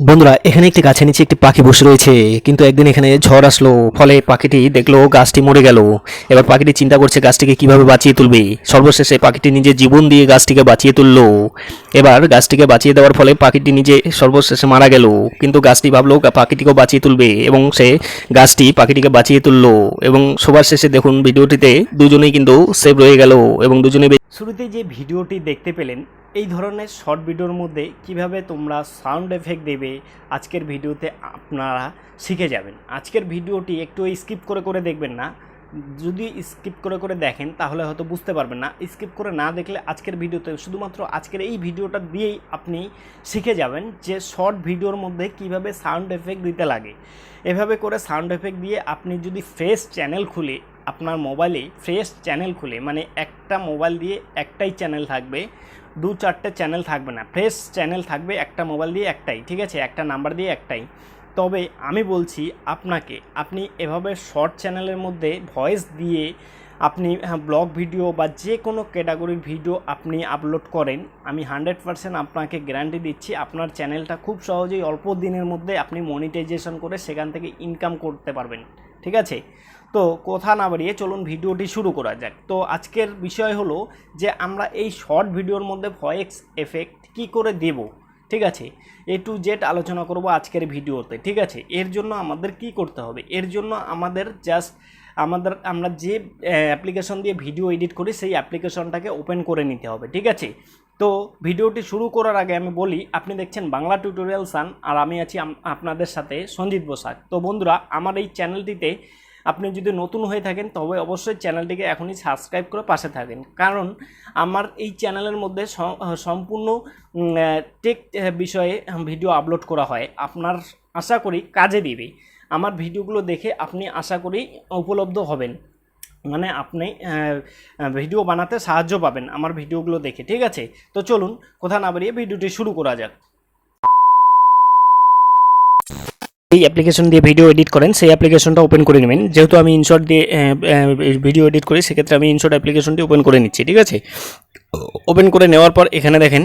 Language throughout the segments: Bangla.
বন্ধুরা এখানে একটি গাছের নিচে একটি পাখি বসে রয়েছে, কিন্তু একদিন এখানে ঝড় আসলো, ফলে পাখিটি দেখলো গাছটি মরে গেল। এবার পাখিটি চিন্তা করছে গাছটিকে কিভাবে বাঁচিয়ে তুলবে। সর্বশেষে পাখিটি নিজের জীবন দিয়ে গাছটিকে বাঁচিয়ে তুললো। এবার গাছটিকে বাঁচিয়ে দেওয়ার ফলে পাখিটি নিজে সর্বশেষে মারা গেল, কিন্তু গাছটি ভাবলো পাখিটিকেও বাঁচিয়ে তুলবে এবং সে গাছটি পাখিটিকে বাঁচিয়ে তুললো। এবং সবার শেষে দেখুন ভিডিওটিতে দুজনেই কিন্তু সেভ রয়ে গেল এবং দুজনেই। শুরুতে যে ভিডিওটি দেখতে পেলেন, এই ধরনের শর্ট ভিডিওর মধ্যে কিভাবে তোমরা সাউন্ড এফেক্ট দেবে আজকের ভিডিওতে আপনারা শিখে যাবেন। আজকের ভিডিওটি একটু স্কিপ করে করে দেখবেন না। যদি স্কিপ করে করে দেখেন তাহলে হয়তো বুঝতে পারবেন না। স্কিপ করে না দেখলে আজকের ভিডিওতে শুধুমাত্র আজকের এই ভিডিওটা দিয়েই আপনি শিখে যাবেন যে শর্ট ভিডিওর মধ্যে কিভাবে সাউন্ড এফেক্ট দিতে লাগে। এভাবে করে সাউন্ড এফেক্ট দিয়ে আপনি যদি ফ্রেশ চ্যানেল খুলে, আপনার মোবাইলে ফ্রেশ চ্যানেল খুলে, মানে একটা মোবাইল দিয়ে একটাই চ্যানেল থাকবে, 2-4টে চ্যানেল থাকবে না, ফ্রেশ চ্যানেল থাকবে একটা মোবাইল দিয়ে একটাই, ঠিক আছে, একটা নাম্বার দিয়ে একটাই। তবে আমি বলছি আপনাকে, আপনি এভাবে শর্ট চ্যানেলের মধ্যে ভয়েস দিয়ে আপনি ব্লগ ভিডিও বা যে কোনো ক্যাটাগরির ভিডিও আপনি আপলোড করেন, আমি 100% আপনাকে গ্যারান্টি দিচ্ছি আপনার চ্যানেলটা খুব সহজেই অল্প দিনের মধ্যে আপনি মনিটাইজেশন করে সেখান থেকে ইনকাম করতে পারবেন, ঠিক আছে। তো কথা না বাড়িয়ে চলুন ভিডিওটি শুরু করা যাক। তো আজকের বিষয় হলো যে আমরা এই শর্ট ভিডিওর মধ্যে ভয়েস এফেক্ট কি করে দেব, ঠিক আছে, A to Z আলোচনা করব আজকের ভিডিওতে, ঠিক আছে। এর জন্য আমাদের কি করতে হবে, এর জন্য আমাদের জাস্ট আমরা যে অ্যাপ্লিকেশন দিয়ে ভিডিও এডিট করি সেই অ্যাপ্লিকেশনটাকে ওপেন করে নিতে হবে, ঠিক আছে। তো ভিডিওটি শুরু করার আগে আমি বলি, আপনি দেখছেন বাংলা টিউটোরিয়াল সান, আর আমি আছি আপনাদের সাথে সঞ্জিত বসাক। তো বন্ধুরা, আমার এই চ্যানেলটিতে আপনি যদি নতুন হয়ে থাকেন তবে অবশ্যই চ্যানেলটিকে এখনই সাবস্ক্রাইব করে পাশে থাকেন, কারণ আমার এই চ্যানেলের মধ্যে সম্পূর্ণ টেক বিষয়ে ভিডিও আপলোড করা হয়। আপনার আশা করি কাজে দিবে। আমার ভিডিওগুলো দেখে আপনি আশা করি উপলব্ধ হবেন, মানে আপনি ভিডিও বানাতে সাহায্য পাবেন আমার ভিডিওগুলো দেখে, ঠিক আছে। তো চলুন কথা না বাড়িয়ে ভিডিওটি শুরু করা যাক। এই অ্যাপ্লিকেশন দিয়ে ভিডিও এডিট করেন সেই অ্যাপ্লিকেশনটা ওপেন করে নেবেন। যেহেতু আমি ইনশর্ট দিয়ে ভিডিও এডিট করি, সেক্ষেত্রে আমি ইনশর্ট অ্যাপ্লিকেশনটি ওপেন করে নিচ্ছি, ঠিক আছে। ওপেন করে নেওয়ার পর এখানে দেখেন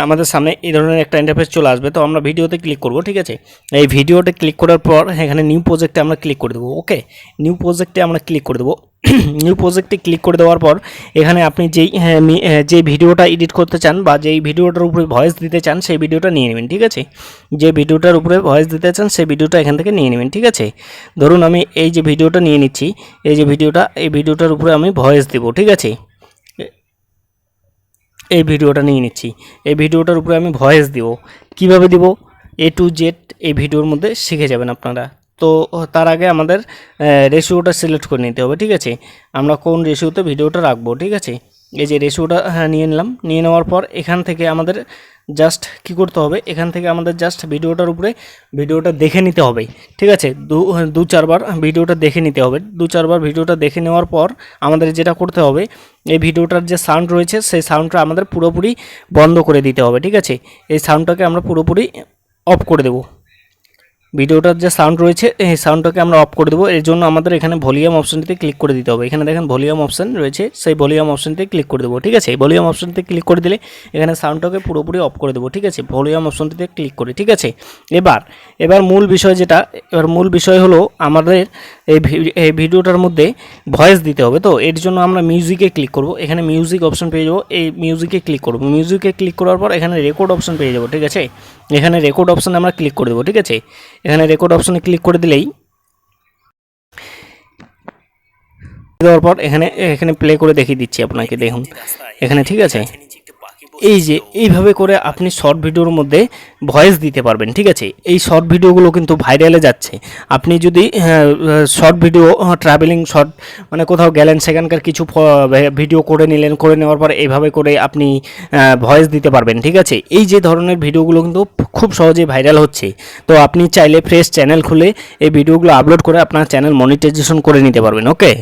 আমাদের সামনে এই ধরনের একটা ইন্টারফেস চলে আসবে। তো আমরা ভিডিওতে ক্লিক করব, ঠিক আছে। এই ভিডিওতে ক্লিক করার পর এখানে নিউ প্রজেক্টে আমরা ক্লিক করে দেবো। ওকে, নিউ প্রজেক্টে আমরা ক্লিক করে দেবো। নিউ প্রজেক্টে ক্লিক করে দেওয়ার পর এখানে আপনি যেই ভিডিওটা এডিট করতে চান বা যেই ভিডিওটার উপরে ভয়েস দিতে চান সেই ভিডিওটা নিয়ে নেবেন, ঠিক আছে। যে ভিডিওটার উপরে ভয়েস দিতে চান সেই ভিডিওটা এখান থেকে নিয়ে নেবেন, ঠিক আছে। ধরুন আমি এই যে ভিডিওটা নিয়ে নিচ্ছি, এই যে এই ভিডিওটার উপরে আমি ভয়েস দেব, ঠিক আছে। এই ভিডিওটা নিয়ে নিচ্ছি, এই ভিডিওটার উপরে আমি ভয়েস দিব। কিভাবে দিব A to Z এই ভিডিওর মধ্যে শিখে যাবেন আপনারা। তো তার আগে আমাদের রেশিওটা সিলেক্ট করে নিতে হবে, ঠিক আছে। আমরা কোন রেশিওতে ভিডিওটা রাখবো, ঠিক আছে। এই যে রেশিওটা নিয়ে নিলাম। নিয়ে নেওয়ার পর এখান থেকে আমাদের জাস্ট কি করতে হবে, এখান থেকে আমাদের জাস্ট ভিডিওটার উপরে ভিডিওটা দেখে নিতে হবে, ঠিক আছে। দু চারবার ভিডিওটা দেখে নিতে হবে। 2-4বার ভিডিওটা দেখে নেওয়ার পর আমাদের যেটা করতে হবে, এই ভিডিওটার যে সাউন্ড রয়েছে সেই সাউন্ডটা আমাদের পুরোপুরি বন্ধ করে দিতে হবে, ঠিক আছে। এই সাউন্ডটাকে আমরা পুরোপুরি অফ করে দেব। ভিডিওটার যে সাউন্ড রয়েছে এই সাউন্ডটাকে আমরা অফ করে দেবো। এর জন্য আমাদের এখানে ভলিউম অপশনটিতে ক্লিক করে দিতে হবে। এখানে দেখেন ভলিউম অপশন রয়েছে, সেই ভলিউম অপশনটিতে ক্লিক করে দেবো, ঠিক আছে। এই ভলিউম অপশনটিতে ক্লিক করে দিলে এখানে সাউন্ডটাকে পুরোপুরি অফ করে দেবো, ঠিক আছে। ভলিউম অপশনটিতে ক্লিক করে, ঠিক আছে। এবার মূল বিষয় যেটা, এবার মূল বিষয় হলো আমাদের এই ভিডিওটার মধ্যে ভয়েস দিতে হবে। তো এর জন্য আমরা মিউজিকে ক্লিক করব। এখানে মিউজিক অপশন পেয়ে যাবো, এই মিউজিকে ক্লিক করব। মিউজিকে ক্লিক করার পর এখানে রেকর্ড অপশন পেয়ে যাবো, ঠিক আছে। এখানে রেকর্ড অপশনে আমরা ক্লিক করে দেবো, ঠিক আছে। এখানে রেকর্ড অপশনে ক্লিক করে দিলেই দেওয়ার পর এখানে প্লে করে দেখিয়ে দিচ্ছি আপনাকে, দেখুন এখানে, ঠিক আছে। এই যে এইভাবে করে আপনি শর্ট ভিডিওর মধ্যে ভয়েস দিতে পারবেন, ঠিক আছে। এই শর্ট ভিডিওগুলো কিন্তু ভাইরালে যাচ্ছে। আপনি যদি শর্ট ভিডিও ট্রাভেলিং শর্ট, মানে কোথাও গেলেন সেখানকার কিছু ভিডিও করে নিলেন, করে নেওয়ার পর এইভাবে করে আপনি ভয়েস দিতে পারবেন, ঠিক আছে। এই যে ধরনের ভিডিওগুলো কিন্তু খুব সহজেই ভাইরাল হচ্ছে। তো আপনি চাইলে ফ্রেশ চ্যানেল খুলে এই ভিডিওগুলো আপলোড করে আপনার চ্যানেল মনিটাইজেশন করে নিতে পারবেন, ওকে।